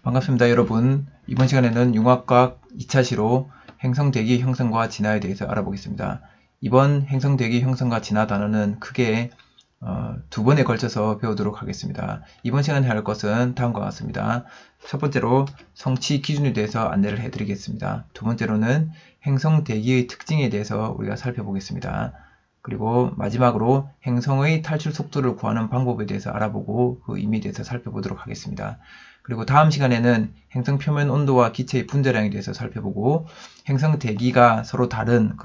반갑습니다, 여러분. 이번 시간에는 융합과학 2차 시로 행성대기 형성과 진화에 대해서 알아보겠습니다. 이번 행성대기 형성과 진화 단어는 크게 두 번에 걸쳐서 배우도록 하겠습니다. 이번 시간에 할 것은 다음과 같습니다. 첫 번째로 성취 기준에 대해서 안내를 해드리겠습니다. 두 번째로는 행성대기의 특징에 대해서 우리가 살펴보겠습니다. 그리고 마지막으로 행성의 탈출 속도를 구하는 방법에 대해서 알아보고 그 의미에 대해서 살펴보도록 하겠습니다. 그리고 다음 시간에는 행성 표면 온도와 기체의 분자량에 대해서 살펴보고 행성 대기가 서로 다른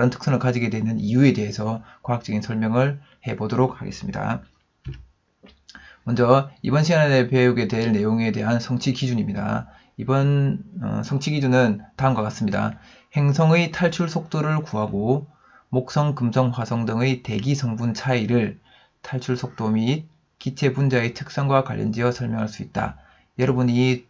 특성을 가지게 되는 이유에 대해서 과학적인 설명을 해보도록 하겠습니다. 먼저 이번 시간에 배우게 될 내용에 대한 성취 기준입니다. 이번 성취 기준은 다음과 같습니다. 행성의 탈출 속도를 구하고 목성, 금성, 화성 등의 대기 성분 차이를 탈출 속도 및 기체 분자의 특성과 관련지어 설명할 수 있다. 여러분이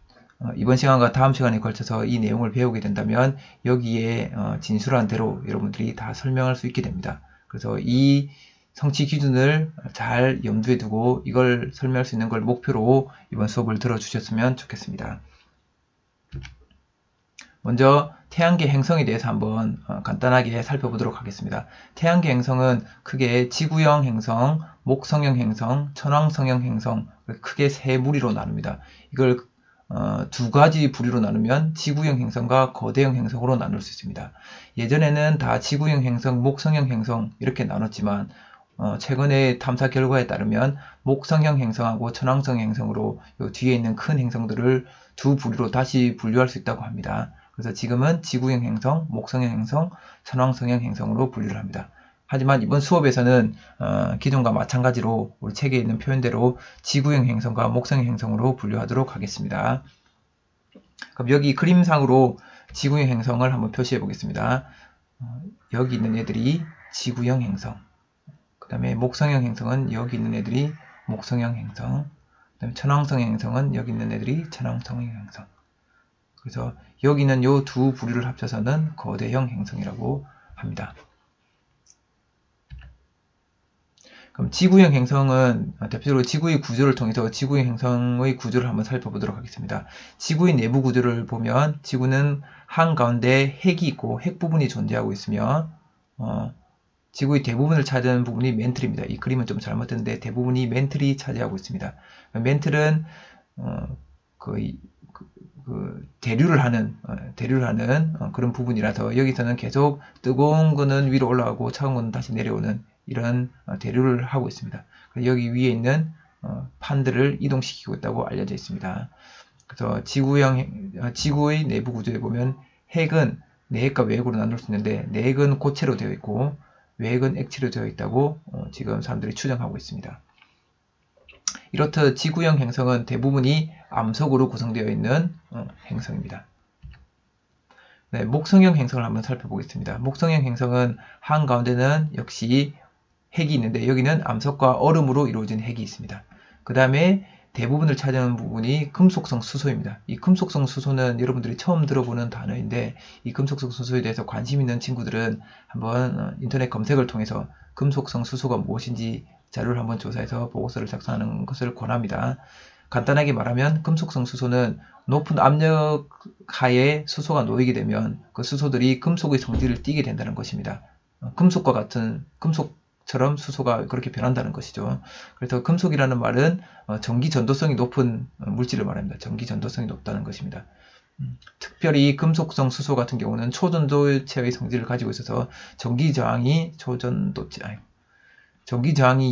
이번 시간과 다음 시간에 걸쳐서 이 내용을 배우게 된다면 여기에 진술한 대로 여러분들이 다 설명할 수 있게 됩니다. 그래서 이 성취 기준을 잘 염두에 두고 이걸 설명할 수 있는 걸 목표로 이번 수업을 들어주셨으면 좋겠습니다. 먼저 태양계 행성에 대해서 한번 간단하게 살펴보도록 하겠습니다. 태양계 행성은 크게 지구형 행성, 목성형 행성, 천왕성형 행성 크게 세 무리로 나눕니다. 이걸 두 가지 부류로 나누면 지구형 행성과 거대형 행성으로 나눌 수 있습니다. 예전에는 다 지구형 행성, 목성형 행성 이렇게 나눴지만 최근의 탐사 결과에 따르면 목성형 행성하고 천왕성 행성으로 요 뒤에 있는 큰 행성들을 두 부류로 다시 분류할 수 있다고 합니다. 그래서 지금은 지구형 행성, 목성형 행성, 천왕성형 행성으로 분류를 합니다. 하지만 이번 수업에서는 기존과 마찬가지로 우리 책에 있는 표현대로 지구형 행성과 목성형 행성으로 분류하도록 하겠습니다. 그럼 여기 그림상으로 지구형 행성을 한번 표시해 보겠습니다. 여기 있는 애들이 지구형 행성, 그 다음에 목성형 행성은 여기 있는 애들이 목성형 행성, 그 다음에 천왕성형 행성은 여기 있는 애들이 천왕성형 행성. 그래서 여기 있는 이 두 부류를 합쳐서는 거대형 행성이라고 합니다. 그럼 지구형 행성은 대표적으로 지구의 구조를 통해서 지구형 행성의 구조를 한번 살펴보도록 하겠습니다. 지구의 내부 구조를 보면 지구는 한가운데 핵이 있고 핵 부분이 존재하고 있으며 지구의 대부분을 차지하는 부분이 멘틀입니다. 이 그림은 좀 잘못됐는데 대부분이 멘틀이 차지하고 있습니다. 멘틀은 대류를 하는 그런 부분이라서 여기서는 계속 뜨거운 거는 위로 올라가고 차가운 거는 다시 내려오는 이런 대류를 하고 있습니다. 여기 위에 있는 판들을 이동시키고 있다고 알려져 있습니다. 그래서 지구의 내부 구조에 보면 핵은 내핵과 외핵으로 나눌 수 있는데 내핵은 고체로 되어 있고 외핵은 액체로 되어 있다고 지금 사람들이 추정하고 있습니다. 이렇듯 지구형 행성은 대부분이 암석으로 구성되어 있는 행성입니다. 네, 목성형 행성을 한번 살펴보겠습니다. 목성형 행성은 한가운데는 역시 핵이 있는데 여기는 암석과 얼음으로 이루어진 핵이 있습니다. 그 다음에 대부분을 차지하는 부분이 금속성 수소입니다. 이 금속성 수소는 여러분들이 처음 들어보는 단어인데 이 금속성 수소에 대해서 관심 있는 친구들은 한번 인터넷 검색을 통해서 금속성 수소가 무엇인지 자료를 한번 조사해서 보고서를 작성하는 것을 권합니다. 간단하게 말하면 금속성 수소는 높은 압력 하에 수소가 놓이게 되면 그 수소들이 금속의 성질을 띠게 된다는 것입니다. 금속과 같은 금속처럼 수소가 그렇게 변한다는 것이죠. 그래서 금속이라는 말은 전기 전도성이 높은 물질을 말합니다. 전기 전도성이 높다는 것입니다. 특별히 금속성 수소 같은 경우는 초전도체의 성질을 가지고 있어서 전기 저항이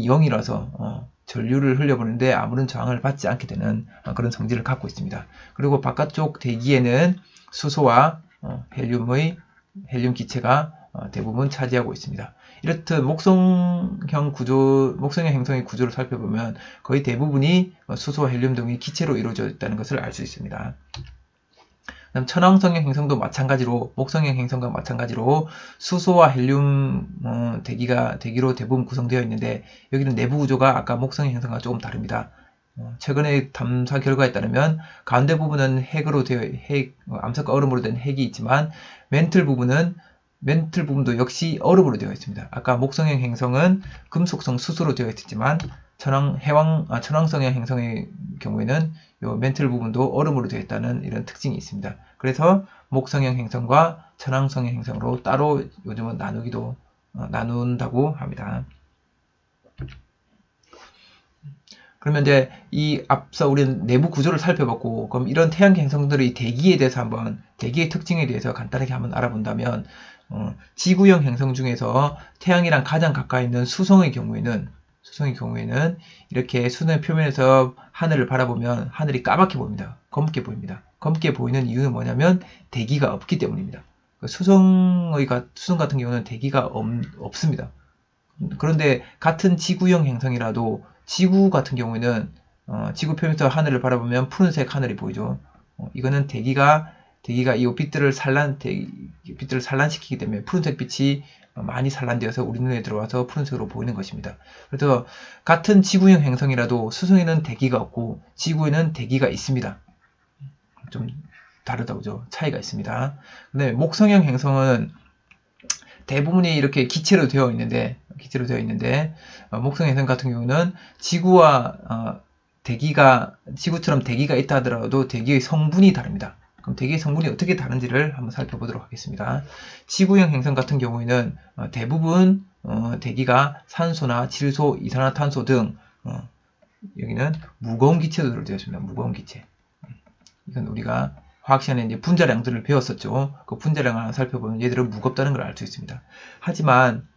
0이라서 전류를 흘려보는데 아무런 저항을 받지 않게 되는 그런 성질을 갖고 있습니다. 그리고 바깥쪽 대기에는 수소와 헬륨 기체가 대부분 차지하고 있습니다. 이렇듯 목성형 행성의 구조를 살펴보면 거의 대부분이 수소와 헬륨 등의 기체로 이루어져 있다는 것을 알 수 있습니다. 천왕성형 행성도 마찬가지로 목성형 행성과 마찬가지로 수소와 헬륨 대기로 대부분 구성되어 있는데 여기는 내부 구조가 아까 목성형 행성과 조금 다릅니다. 최근의 탐사 결과에 따르면 가운데 부분은 암석과 얼음으로 된 핵이 있지만 멘틀 부분도 역시 얼음으로 되어 있습니다. 아까 목성형 행성은 금속성 수소로 되어 있었지만 천왕성형 행성의 경우에는 요 멘틀 부분도 얼음으로 되어 있다는 이런 특징이 있습니다. 그래서 목성형 행성과 천왕성형 행성으로 따로 요즘은 나눈다고 합니다. 그러면 이제 이 앞서 우리는 내부 구조를 살펴봤고, 그럼 이런 태양계 행성들의 대기에 대해서 대기의 특징에 대해서 간단하게 한번 알아본다면, 지구형 행성 중에서 태양이랑 가장 가까이 있는 수성의 경우에는 이렇게 수성의 표면에서 하늘을 바라보면 하늘이 까맣게 보입니다. 검게 보입니다. 검게 보이는 이유는 뭐냐면 대기가 없기 때문입니다. 수성 같은 경우는 대기가 없습니다. 그런데 같은 지구형 행성이라도 지구 같은 경우에는 지구 표면에서 하늘을 바라보면 푸른색 하늘이 보이죠. 이거는 대기가 이 빛들을 산란시키기 때문에 푸른색 빛이 많이 산란되어서 우리 눈에 들어와서 푸른색으로 보이는 것입니다. 그래서 같은 지구형 행성이라도 수성에는 대기가 없고 지구에는 대기가 있습니다. 좀 다르다고 죠. 차이가 있습니다. 근데 목성형 행성은 대부분이 이렇게 기체로 되어 있는데 목성 행성 같은 경우는 지구와 지구처럼 대기가 있다 하더라도 대기의 성분이 다릅니다. 그럼 대기의 성분이 어떻게 다른지를 한번 살펴보도록 하겠습니다. 지구형 행성 같은 경우에는 대부분 대기가 산소나 질소, 이산화탄소 등 여기는 무거운 기체로 되어 있습니다. 무거운 기체. 이건 우리가 화학 시간에 이제 분자량들을 배웠었죠. 그 분자량을 하나 살펴보면 얘들은 무겁다는 걸 알 수 있습니다. 하지만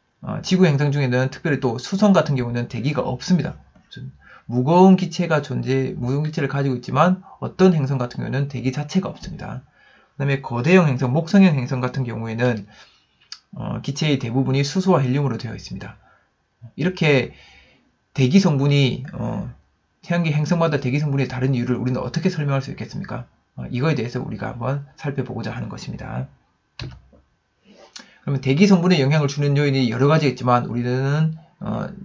지구 행성 중에는 특별히 또 수성 같은 경우는 대기가 없습니다. 무거운 기체를 가지고 있지만 어떤 행성 같은 경우는 대기 자체가 없습니다. 그 다음에 거대형 행성, 목성형 행성 같은 경우에는 기체의 대부분이 수소와 헬륨으로 되어 있습니다. 이렇게 대기 성분이 태양계 행성마다 대기 성분이 다른 이유를 우리는 어떻게 설명할 수 있겠습니까? 이거에 대해서 우리가 한번 살펴보고자 하는 것입니다. 그러면 대기 성분에 영향을 주는 요인이 여러 가지 있지만 우리는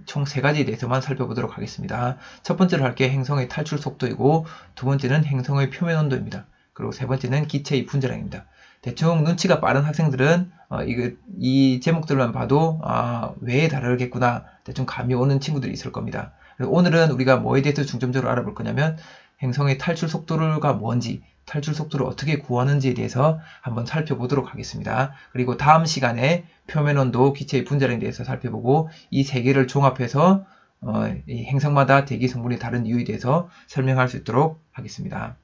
총 3가지에 대해서만 살펴보도록 하겠습니다. 첫 번째로 할 게 행성의 탈출 속도이고, 두 번째는 행성의 표면 온도입니다. 그리고 세 번째는 기체의 분자량입니다. 대충 눈치가 빠른 학생들은 이 제목들만 봐도 왜 다르겠구나 대충 감이 오는 친구들이 있을 겁니다. 오늘은 우리가 뭐에 대해서 중점적으로 알아볼 거냐면 행성의 탈출 속도가 뭔지, 탈출 속도를 어떻게 구하는지에 대해서 한번 살펴보도록 하겠습니다. 그리고 다음 시간에 표면 온도, 기체의 분자량에 대해서 살펴보고 이 3개를 종합해서 이 행성마다 대기 성분이 다른 이유에 대해서 설명할 수 있도록 하겠습니다.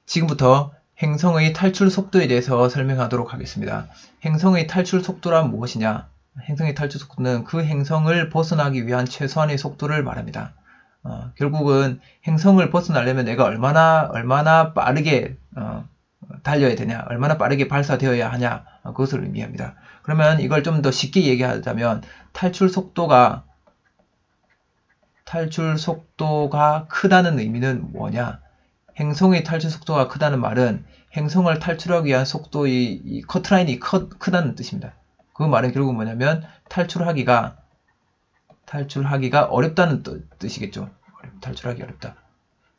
지금부터 행성의 탈출 속도에 대해서 설명하도록 하겠습니다. 행성의 탈출 속도란 무엇이냐? 행성의 탈출 속도는 그 행성을 벗어나기 위한 최소한의 속도를 말합니다. 결국은 행성을 벗어나려면 내가 얼마나 빠르게 달려야 되냐, 얼마나 빠르게 발사되어야 하냐, 그것을 의미합니다. 그러면 이걸 좀 더 쉽게 얘기하자면 탈출 속도가 크다는 의미는 뭐냐? 행성의 탈출 속도가 크다는 말은 행성을 탈출하기 위한 속도의 이 커트라인이 크다는 뜻입니다. 그 말은 결국 뭐냐면 탈출하기가 어렵다는 뜻이겠죠. 탈출하기 어렵다.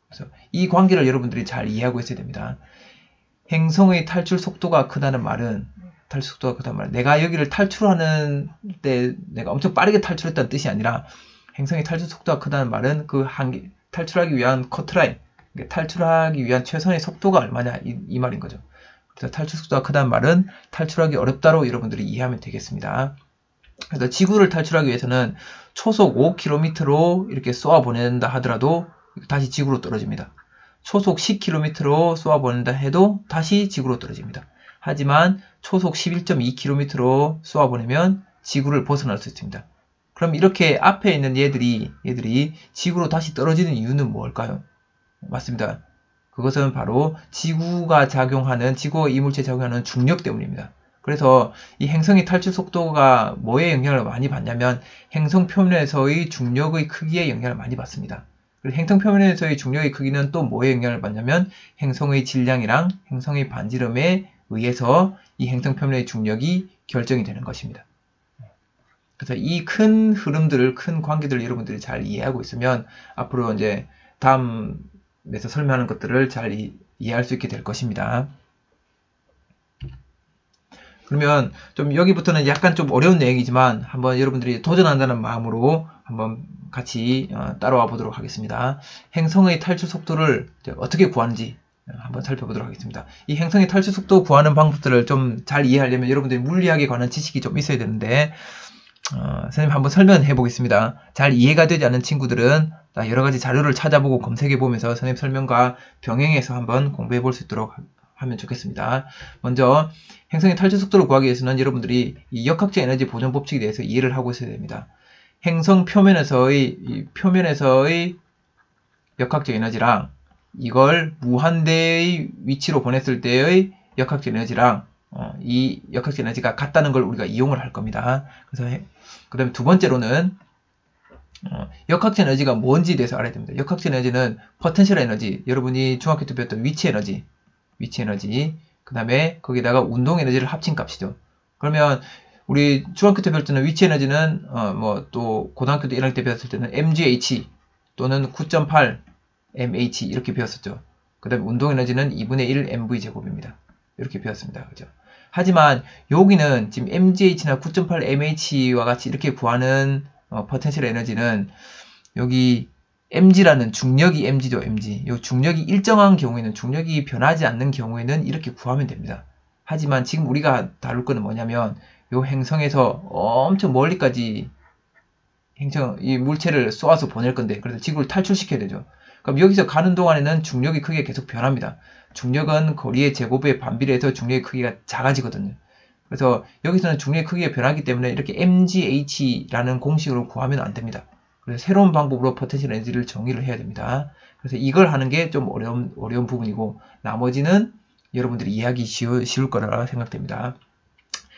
그래서 이 관계를 여러분들이 잘 이해하고 있어야 됩니다. 행성의 탈출 속도가 크다는 말은 내가 여기를 탈출하는 때 내가 엄청 빠르게 탈출했다는 뜻이 아니라 행성의 탈출 속도가 크다는 말은 탈출하기 위한 커트라인, 탈출하기 위한 최선의 속도가 얼마냐 이 말인 거죠. 그래서 탈출 속도가 크다는 말은 탈출하기 어렵다로 여러분들이 이해하면 되겠습니다. 그래서 지구를 탈출하기 위해서는 초속 5km로 이렇게 쏘아 보낸다 하더라도 다시 지구로 떨어집니다. 초속 10km로 쏘아 보낸다 해도 다시 지구로 떨어집니다. 하지만 초속 11.2km로 쏘아 보내면 지구를 벗어날 수 있습니다. 그럼 이렇게 앞에 있는 얘들이 지구로 다시 떨어지는 이유는 뭘까요? 맞습니다. 그것은 바로 지구와 이물체에 작용하는 중력 때문입니다. 그래서 이 행성의 탈출 속도가 뭐에 영향을 많이 받냐면 행성 표면에서의 중력의 크기에 영향을 많이 받습니다. 그리고 행성 표면에서의 중력의 크기는 또 뭐에 영향을 받냐면 행성의 질량이랑 행성의 반지름에 의해서 이 행성 표면의 중력이 결정이 되는 것입니다. 그래서 이 큰 흐름들을, 큰 관계들을 여러분들이 잘 이해하고 있으면 앞으로 이제 다음에서 설명하는 것들을 잘 이해할 수 있게 될 것입니다. 그러면 좀 여기부터는 약간 좀 어려운 내용이지만 한번 여러분들이 도전한다는 마음으로 한번 같이 따라와 보도록 하겠습니다. 행성의 탈출 속도를 어떻게 구하는지 한번 살펴보도록 하겠습니다. 이 행성의 탈출 속도 구하는 방법들을 좀 잘 이해하려면 여러분들이 물리학에 관한 지식이 좀 있어야 되는데 선생님 한번 설명해 보겠습니다. 잘 이해가 되지 않는 친구들은 여러 가지 자료를 찾아보고 검색해 보면서 선생님 설명과 병행해서 한번 공부해 볼 수 있도록 하면 좋겠습니다. 먼저 행성의 탈출 속도를 구하기 위해서는 여러분들이 이 역학적 에너지 보존 법칙에 대해서 이해를 하고 있어야 됩니다. 행성 표면에서의 역학적 에너지랑 이걸 무한대의 위치로 보냈을 때의 역학적 에너지랑 이 역학적 에너지가 같다는 걸 우리가 이용을 할 겁니다. 그래서 그 다음에 두 번째로는 역학적 에너지가 뭔지에 대해서 알아야 됩니다. 역학적 에너지는 포텐셜 에너지, 여러분이 중학교 때 배웠던 위치 에너지, 그 다음에 거기다가 운동 에너지를 합친 값이죠. 그러면 우리 중학교 때 배울 때는 위치 에너지는 뭐 또 고등학교 때 1학년 때 배웠을 때는 mgh 또는 9.8 mh 이렇게 배웠었죠. 그 다음에 운동 에너지는 2분의 1 mv 제곱입니다. 이렇게 배웠습니다. 그죠? 하지만 여기는 지금 mgh나 9.8 mh와 같이 이렇게 구하는 포텐셜 에너지는 여기 mg라는 중력이 mg죠. mg. 이 중력이 일정한 경우에는, 중력이 변하지 않는 경우에는 이렇게 구하면 됩니다. 하지만 지금 우리가 다룰 거는 뭐냐면 이 행성에서 엄청 멀리까지 이 물체를 쏘아서 보낼 건데, 그래서 지구를 탈출시켜야 되죠. 그럼 여기서 가는 동안에는 중력의 크기가 계속 변합니다. 중력은 거리의 제곱에 반비례해서 중력의 크기가 작아지거든요. 그래서 여기서는 중력의 크기가 변하기 때문에 이렇게 mgh라는 공식으로 구하면 안 됩니다. 그래서 새로운 방법으로 포텐셜 에너지를 정의를 해야 됩니다. 그래서 이걸 하는 게 좀 어려운 부분이고, 나머지는 여러분들이 이해하기 쉬울 거라 생각됩니다.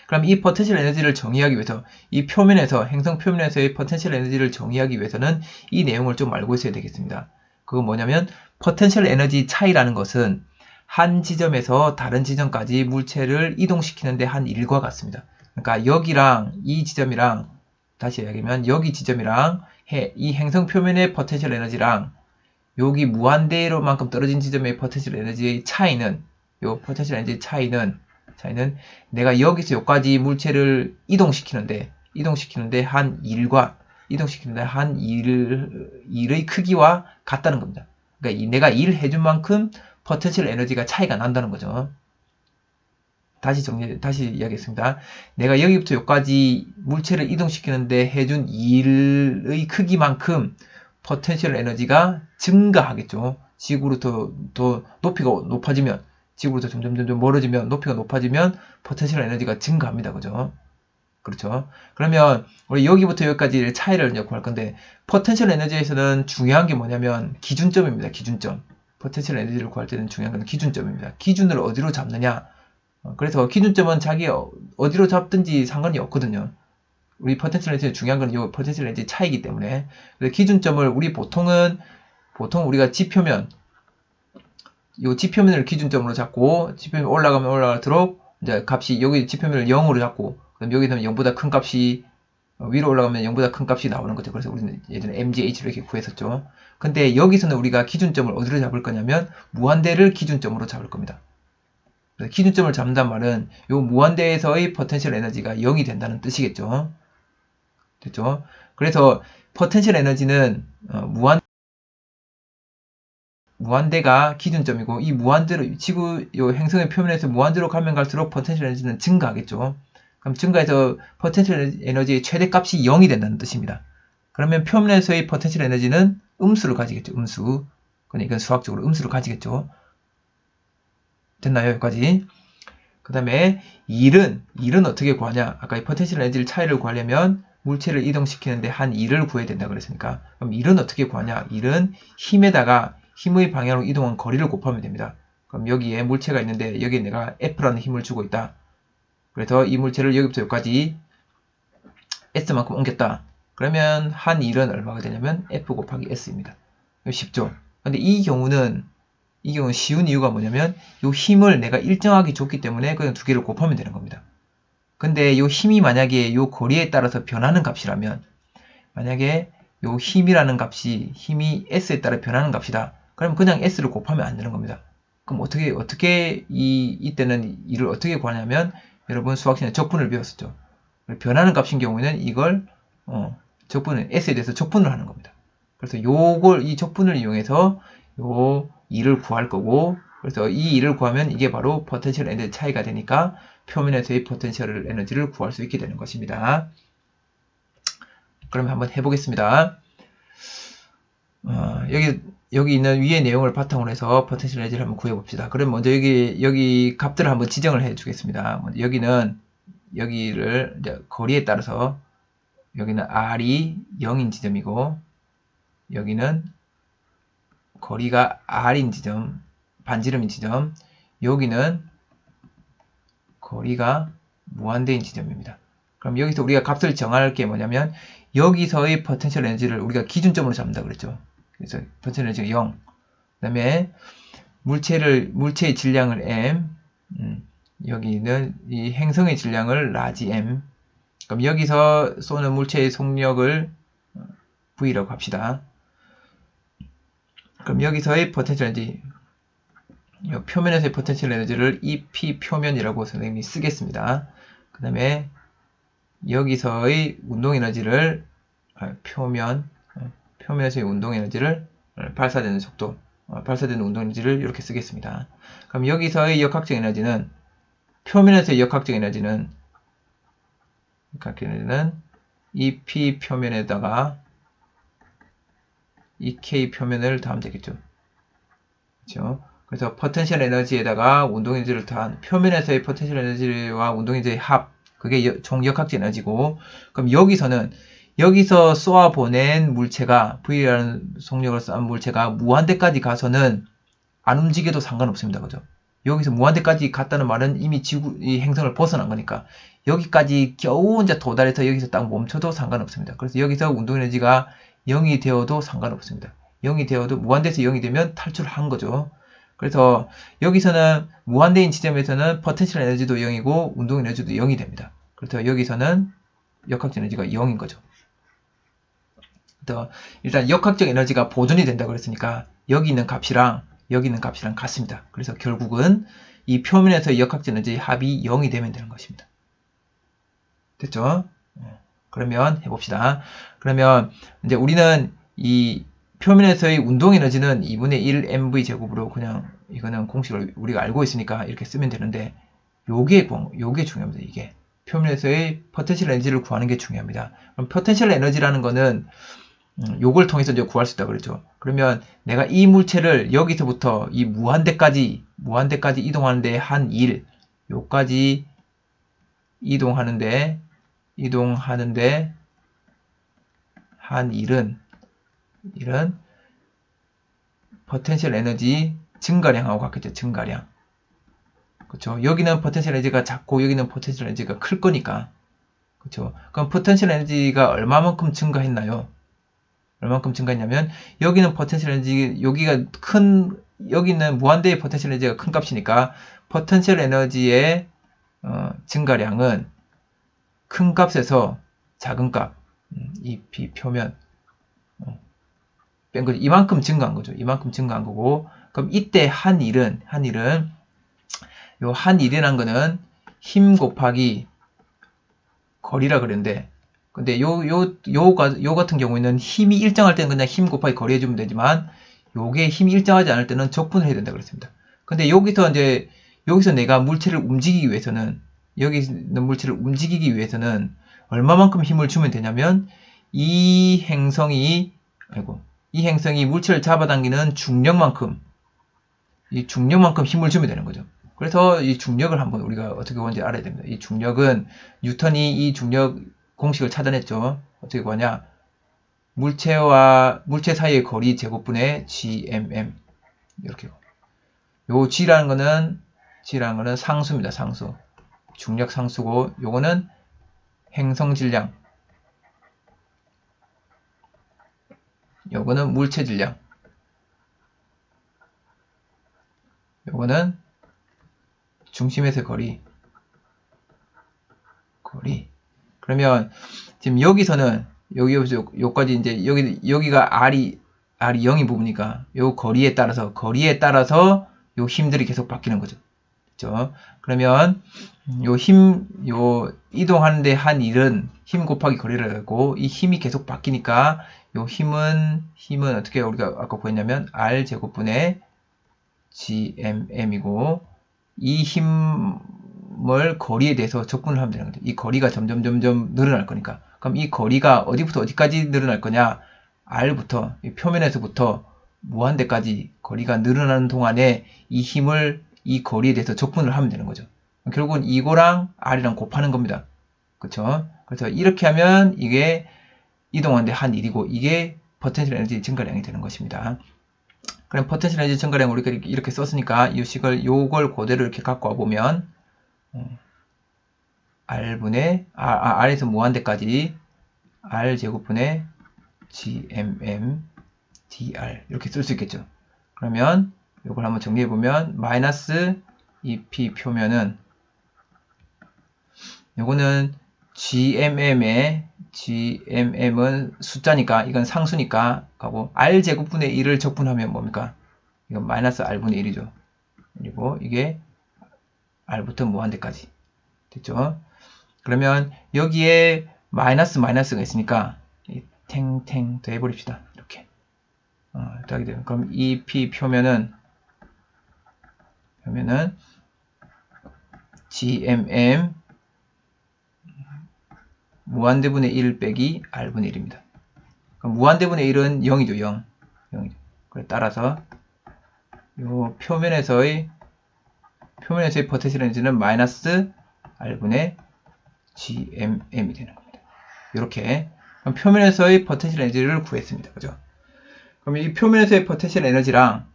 그럼 이 포텐셜 에너지를 정의하기 위해서, 이 표면에서, 행성 표면에서의 포텐셜 에너지를 정의하기 위해서는 이 내용을 좀 알고 있어야 되겠습니다. 그건 뭐냐면 포텐셜 에너지 차이라는 것은 한 지점에서 다른 지점까지 물체를 이동시키는데 한 일과 같습니다. 그러니까 여기랑 이 지점이랑, 다시 이야기하면 여기 지점이랑 이 행성 표면의 포텐셜 에너지랑 여기 무한대로만큼 떨어진 지점의 포텐셜 에너지의 차이는, 요 포텐셜 에너지 차이는 내가 여기서 여기까지 물체를 이동시키는데 한 일의 크기와 같다는 겁니다. 그러니까 내가 일 해준 만큼 포텐셜 에너지가 차이가 난다는 거죠. 다시 이야기했습니다. 내가 여기부터 여기까지 물체를 이동시키는데 해준 일의 크기만큼 포텐셜 에너지가 증가하겠죠. 지구로부터 더 높이가 높아지면, 지구로부터 점점 멀어지면, 높이가 높아지면 포텐셜 에너지가 증가합니다. 그죠? 그렇죠. 그러면 우리 여기부터 여기까지 차이를 이제 구할 건데, 포텐셜 에너지에서는 중요한 게 뭐냐면 기준점입니다. 기준점. 포텐셜 에너지를 구할 때는 중요한 건 기준점입니다. 기준을 어디로 잡느냐. 그래서 기준점은 자기 어디로 잡든지 상관이 없거든요. 우리 포텐셜 에너지 중요한 건 이 포텐셜 에너지 차이기 때문에, 그래서 기준점을 우리 보통 우리가 지표면, 이 지표면을 기준점으로 잡고, 지표면 올라가면 올라갈수록 이제 값이, 여기 지표면을 0으로 잡고, 그럼 여기서 0보다 큰 값이, 위로 올라가면 0보다 큰 값이 나오는 거죠. 그래서 우리는 예전에 mgh로 이렇게 구했었죠. 근데 여기서는 우리가 기준점을 어디로 잡을 거냐면 무한대를 기준점으로 잡을 겁니다. 그래서 기준점을 잡는단 말은 이 무한대에서의 포텐셜 에너지가 0이 된다는 뜻이겠죠. 됐죠? 그래서 포텐셜 에너지는 무한대가 기준점이고, 이 무한대로 요 행성의 표면에서 무한대로 가면 갈수록 포텐셜 에너지는 증가하겠죠. 그럼 증가해서 포텐셜 에너지의 최대값이 0이 된다는 뜻입니다. 그러면 표면에서의 포텐셜 에너지는 음수를 가지겠죠. 음수. 그러니까 수학적으로 음수를 가지겠죠. 됐나요? 여기까지. 그 다음에 일은 어떻게 구하냐? 아까 이 포텐셜 에너지 차이를 구하려면 물체를 이동시키는데 한 일을 구해야 된다 그랬으니까, 그럼 일은 어떻게 구하냐? 일은 힘에다가 힘의 방향으로 이동한 거리를 곱하면 됩니다. 그럼 여기에 물체가 있는데 여기에 내가 F라는 힘을 주고 있다. 그래서 이 물체를 여기부터 여기까지 S만큼 옮겼다. 그러면 한 일은 얼마가 되냐면 F 곱하기 S입니다. 쉽죠? 근데 이 경우는 쉬운 이유가 뭐냐면 이 힘을 내가 일정하게 줬기 때문에 그냥 두 개를 곱하면 되는 겁니다. 근데 이 힘이 만약에 이 거리에 따라서 변하는 값이라면, 만약에 이 힘이라는 값이 힘이 S에 따라 변하는 값이다. 그럼 그냥 S를 곱하면 안 되는 겁니다. 그럼 어떻게 이때는 이를 어떻게 구하냐면 여러분 수학 시간에 적분을 배웠었죠. 변하는 값인 경우에는 이걸 적분을 S에 대해서 적분을 하는 겁니다. 그래서 이 적분을 이용해서 요 2를 구할 거고, 그래서 이 2를 구하면 이게 바로 포텐셜 에너지 차이가 되니까 표면에서의 포텐셜 에너지를 구할 수 있게 되는 것입니다. 그러면 한번 해보겠습니다. 여기 있는 위의 내용을 바탕으로 해서 포텐셜 에너지를 한번 구해봅시다. 그럼 먼저 여기 값들을 한번 지정을 해주겠습니다. 여기를 이제 거리에 따라서 여기는 R이 0인 지점이고, 여기는 거리가 R인 지점, 반지름인 지점, 여기는 거리가 무한대인 지점입니다. 그럼 여기서 우리가 값을 정할 게 뭐냐면, 여기서의 포텐셜 에너지를 우리가 기준점으로 잡는다 그랬죠. 그래서 포텐셜 에너지가 0. 그 다음에 물체의 질량을 M, 여기는 이 행성의 질량을 라지 M. 그럼 여기서 쏘는 물체의 속력을 V라고 합시다. 그럼 여기서의 포텐셜 에너지, 표면에서의 포텐셜 에너지를 EP 표면이라고 선생님이 쓰겠습니다. 그 다음에 여기서의 운동 에너지를 표면에서의 운동 에너지를 발사되는 속도, 발사되는 운동 에너지를 이렇게 쓰겠습니다. 그럼 여기서의 역학적 에너지는 표면에서의 역학적 에너지는 EP 표면에다가 EK 표면을 더하면 되겠죠. 그렇죠? 그래서 포텐셜 에너지에다가 운동 에너지를 더한 표면에서의 포텐셜 에너지와 운동 에너지의 합, 그게 총 역학적 에너지고, 그럼 여기서 쏘아 보낸 물체가, V라는 속력을 쏘은 물체가 무한대까지 가서는 안 움직여도 상관없습니다. 그죠? 여기서 무한대까지 갔다는 말은 이미 이 행성을 벗어난 거니까 여기까지 겨우 이제 도달해서 여기서 딱 멈춰도 상관없습니다. 그래서 여기서 운동 에너지가 0이 되어도 상관없습니다. 0이 되어도 무한대에서 0이 되면 탈출한 거죠. 그래서 여기서는 무한대인 지점에서는 포텐셜 에너지도 0이고 운동 에너지도 0이 됩니다. 그래서 여기서는 역학적 에너지가 0인 거죠. 일단 역학적 에너지가 보존이 된다고 그랬으니까 여기 있는 값이랑 같습니다. 그래서 결국은 이 표면에서 역학적 에너지의 합이 0이 되면 되는 것입니다. 됐죠? 그러면 해봅시다. 그러면 이제 우리는 이 표면에서의 운동 에너지는 2분의 1 mv 제곱으로 그냥 이거는 공식을 우리가 알고 있으니까 이렇게 쓰면 되는데 요게 중요합니다. 이게 표면에서의 포텐셜 에너지를 구하는 게 중요합니다. 그럼 포텐셜 에너지라는 거는 요걸 통해서 이제 구할 수 있다고 그랬죠. 그러면 내가 이 물체를 여기서부터 이 무한대까지 이동하는데 한 1, 요까지 이동하는데 한 1은 포텐셜 에너지 증가량하고 같겠죠. 증가량. 그렇죠. 여기는 포텐셜 에너지가 작고 여기는 포텐셜 에너지가 클 거니까. 그렇죠. 그럼 포텐셜 에너지가 얼마만큼 증가했나요? 얼마만큼 증가했냐면 여기는 포텐셜 에너지 여기는 무한대의 포텐셜 에너지가 큰 값이니까 포텐셜 에너지의 증가량은 큰 값에서 작은 값, EP 표면 뺀 거죠. 이만큼 증가한 거죠. 이만큼 증가한 거고, 그럼 이때 한 일은 요 한 일이란 거는 힘 곱하기 거리라 그랬는데, 근데 요 같은 경우에는 힘이 일정할 때는 그냥 힘 곱하기 거리 해주면 되지만, 요게 힘이 일정하지 않을 때는 적분을 해야 된다 그랬습니다. 근데 여기서 내가 물체를 움직이기 위해서는, 여기 있는 물체를 움직이기 위해서는 얼마만큼 힘을 주면 되냐면, 이 행성이 물체를 잡아당기는 중력만큼 힘을 주면 되는 거죠. 그래서 이 중력을 한번 우리가 어떻게 구하는지 알아야 됩니다. 이 중력은 뉴턴이 이 중력 공식을 찾아냈죠. 어떻게 구하냐? 물체 사이의 거리 제곱분의 GMM. 이렇게. 요 G라는 거는 상수입니다. 상수. 중력 상수고, 요거는 행성 질량. 요거는 물체 질량. 요거는 중심에서의 거리. 그러면 지금 여기서는 여기까지 이제 여기가 R이 0인 부분이니까 요 거리에 따라서 요 힘들이 계속 바뀌는 거죠. 됐죠? 그러면 요 이동하는데 한 일은 힘 곱하기 거리를 하고 이 힘이 계속 바뀌니까 요 힘은 어떻게 우리가 아까 구했냐면 R 제곱분의 GMM이고 이 힘을 거리에 대해서 적분을 하면 되는 거죠. 이 거리가 점점 늘어날 거니까. 그럼 이 거리가 어디부터 어디까지 늘어날 거냐? R부터 이 표면에서부터 무한대까지 거리가 늘어나는 동안에 이 힘을 이 거리에 대해서 적분을 하면 되는 거죠. 결국은 이거랑 R이랑 곱하는 겁니다. 그쵸? 그래서 이렇게 하면 이게 이동하는데 한 일이고 이게 포텐셜 에너지 증가량이 되는 것입니다. 그럼 포텐셜 에너지 증가량 우리가 이렇게 썼으니까 이 식을 요걸 그대로 이렇게 갖고 와보면 R분의 R에서 무한대까지 R 제곱분의 GMM dr 이렇게 쓸 수 있겠죠. 그러면 이걸 한번 정리해보면 마이너스 2p 표면은 요거는 GMM은 숫자니까 이건 상수니까 하고 R 제곱분의 1을 적분하면 뭡니까? 이건 마이너스 R분의 1이죠. 그리고 이게 R부터 무한대까지 됐죠? 그러면 여기에 마이너스가 있으니까 탱탱 더 해버립시다. 이렇게 하게 되면 그럼 이 P 표면은 GMM 무한대분의 1 빼기 R분의 1입니다. 그럼 무한대분의 1은 0이죠. 0. 그래 따라서 요 표면에서의 포텐셜 에너지는 마이너스 R분의 GMM이 되는 겁니다. 이렇게 그럼 표면에서의 포텐셜 에너지를 구했습니다. 그죠? 그럼 이 표면에서의 포텐셜 에너지랑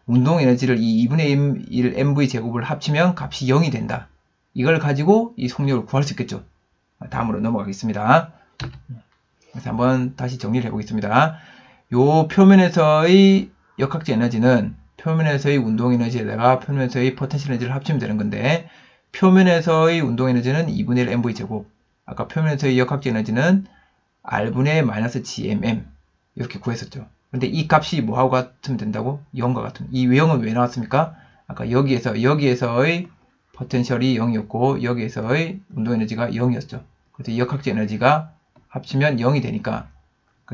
운동 에너지를 이 2분의 1 mv 제곱을 합치면 값이 0이 된다. 이걸 가지고 이 속력을 구할 수 있겠죠. 다음으로 넘어가겠습니다. 그래서 한번 다시 정리를 해보겠습니다. 요 표면에서의 역학적 에너지는 표면에서의 운동 에너지에다가 표면에서의 포텐셜 에너지를 합치면 되는 건데 표면에서의 운동 에너지는 2분의 1 mv 제곱 아까 표면에서의 역학적 에너지는 R분의 마이너스 GMM 이렇게 구했었죠. 근데 이 값이 뭐하고 같으면 된다고? 0과 같으면. 이 0은 왜 나왔습니까? 아까 여기에서의 포텐셜이 0이었고 여기에서의 운동 에너지가 0이었죠. 그래서 역학적 에너지가 합치면 0이 되니까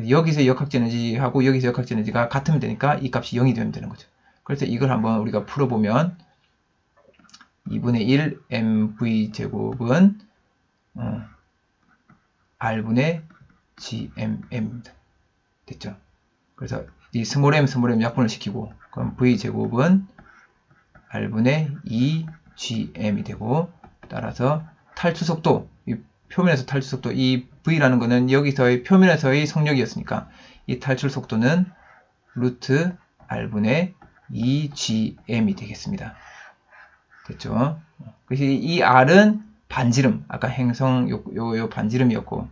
여기서 역학적 에너지하고 여기서 역학적 에너지가 같으면 되니까 이 값이 0이 되면 되는 거죠. 그래서 이걸 한번 우리가 풀어보면 2분의 1 mv 제곱은 R분의 GMM입니다. 됐죠? 그래서 이 스몰 m 약분을 시키고 그럼 v 제곱은 R분의 2GM이 되고 따라서 탈출 속도 이 표면에서 탈출 속도 이 v라는 거는 여기서의 표면에서의 속력이었으니까 이 탈출 속도는 루트 R분의 2GM이 되겠습니다. 됐죠? 그래서 이 R은 반지름 아까 행성 요 반지름이었고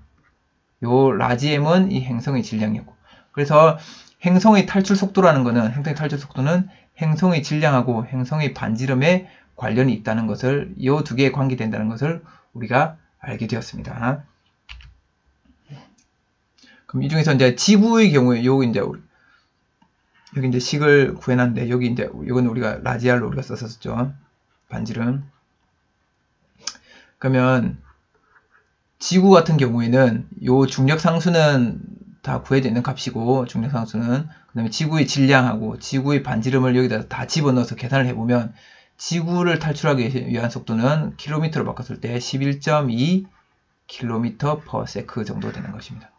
요 라지 m은 이 행성의 질량이었고 그래서 행성의 탈출 속도라는 거는 행성의 질량하고 행성의 반지름에 관련이 있다는 것을 이 두 개에 관계된다는 것을 우리가 알게 되었습니다. 그럼 이 중에서 이제 지구의 경우에 여기 이제 식을 구해놨는데 여기 이제 이건 우리가 라지알로 우리가 썼었죠. 반지름. 그러면 지구 같은 경우에는 요 중력 상수는 다 구해져 있는 값이고 중력 상수는 그다음에 지구의 질량하고 지구의 반지름을 여기다 다 집어넣어서 계산을 해보면 지구를 탈출하기 위한 속도는 킬로미터로 바꿨을 때 11.2 km/s 정도 되는 것입니다.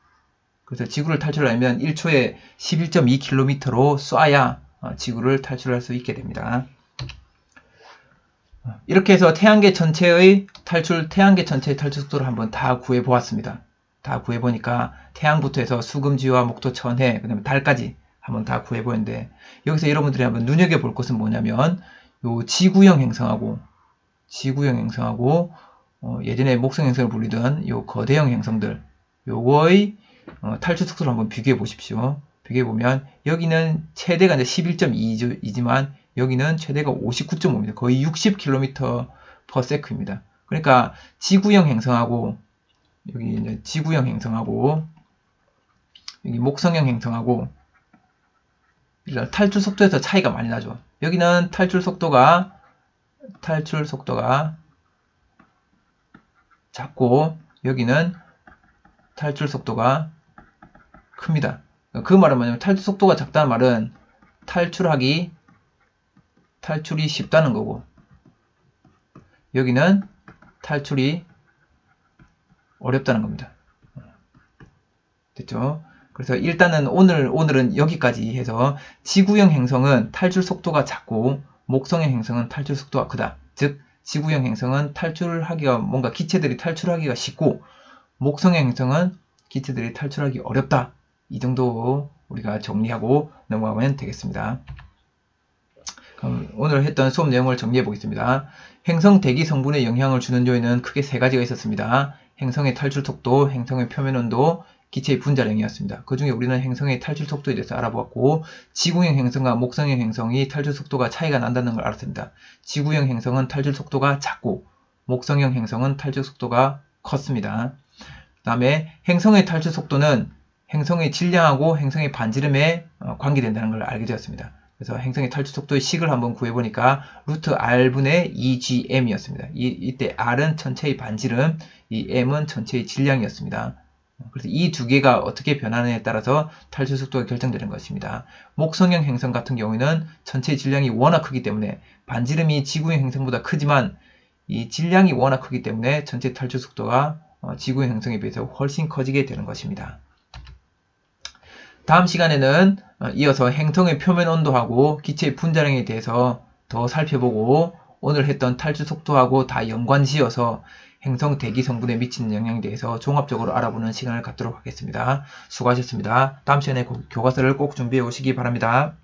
그래서 지구를 탈출하려면 1초에 11.2 km로 쏴야 지구를 탈출할 수 있게 됩니다. 이렇게 해서 태양계 전체의 탈출 속도를 한번 다 구해 보았습니다. 다 구해 보니까 태양부터 해서 수금지와 목토 천해 그다음에 달까지 한번 다 구해 보는데 여기서 여러분들이 한번 눈여겨 볼 것은 뭐냐면 요 지구형 행성하고 예전에 목성 행성을 불리던 요 거대형 행성들 요거의 탈출 속도를 한번 비교해 보십시오. 비교해 보면 여기는 최대가 이제 11.2이지만 여기는 최대가 59.5입니다. 거의 60km/s입니다. 그러니까 지구형 행성하고 여기 이제 지구형 행성하고 여기 목성형 행성하고 탈출 속도에서 차이가 많이 나죠. 여기는 탈출 속도가 작고 여기는 탈출 속도가 큽니다. 그 말은 뭐냐면 탈출 속도가 작다는 말은 탈출이 쉽다는 거고 여기는 탈출이 어렵다는 겁니다. 됐죠? 그래서 일단은 오늘은 여기까지 해서 지구형 행성은 탈출 속도가 작고 목성형 행성은 탈출 속도가 크다. 즉 지구형 행성은 탈출하기가 뭔가 기체들이 탈출하기가 쉽고 목성형 행성은 기체들이 탈출하기 어렵다. 이 정도 우리가 정리하고 넘어가면 되겠습니다. 그럼 오늘 했던 수업 내용을 정리해 보겠습니다. 행성 대기 성분에 영향을 주는 요인은 크게 세 가지가 있었습니다. 행성의 탈출 속도, 행성의 표면 온도, 기체의 분자량이었습니다. 그 중에 우리는 행성의 탈출 속도에 대해서 알아보았고 지구형 행성과 목성형 행성이 탈출 속도가 차이가 난다는 걸 알았습니다. 지구형 행성은 탈출 속도가 작고 목성형 행성은 탈출 속도가 컸습니다. 그 다음에 행성의 탈출 속도는 행성의 질량하고 행성의 반지름에 관계된다는 걸 알게 되었습니다. 그래서 행성의 탈출 속도의 식을 한번 구해보니까 루트 r분의 2gm이었습니다. 이때 r은 전체의 반지름, 이 m은 전체의 질량이었습니다. 그래서 이 두 개가 어떻게 변하느냐에 따라서 탈출 속도가 결정되는 것입니다. 목성형 행성 같은 경우에는 전체의 질량이 워낙 크기 때문에 반지름이 지구형 행성보다 크지만 이 질량이 워낙 크기 때문에 전체 탈출 속도가 지구형 행성에 비해서 훨씬 커지게 되는 것입니다. 다음 시간에는 이어서 행성의 표면 온도하고 기체의 분자량에 대해서 더 살펴보고 오늘 했던 탈출 속도하고 다 연관지어서 행성 대기 성분에 미치는 영향에 대해서 종합적으로 알아보는 시간을 갖도록 하겠습니다. 수고하셨습니다. 다음 시간에 교과서를 꼭 준비해 오시기 바랍니다.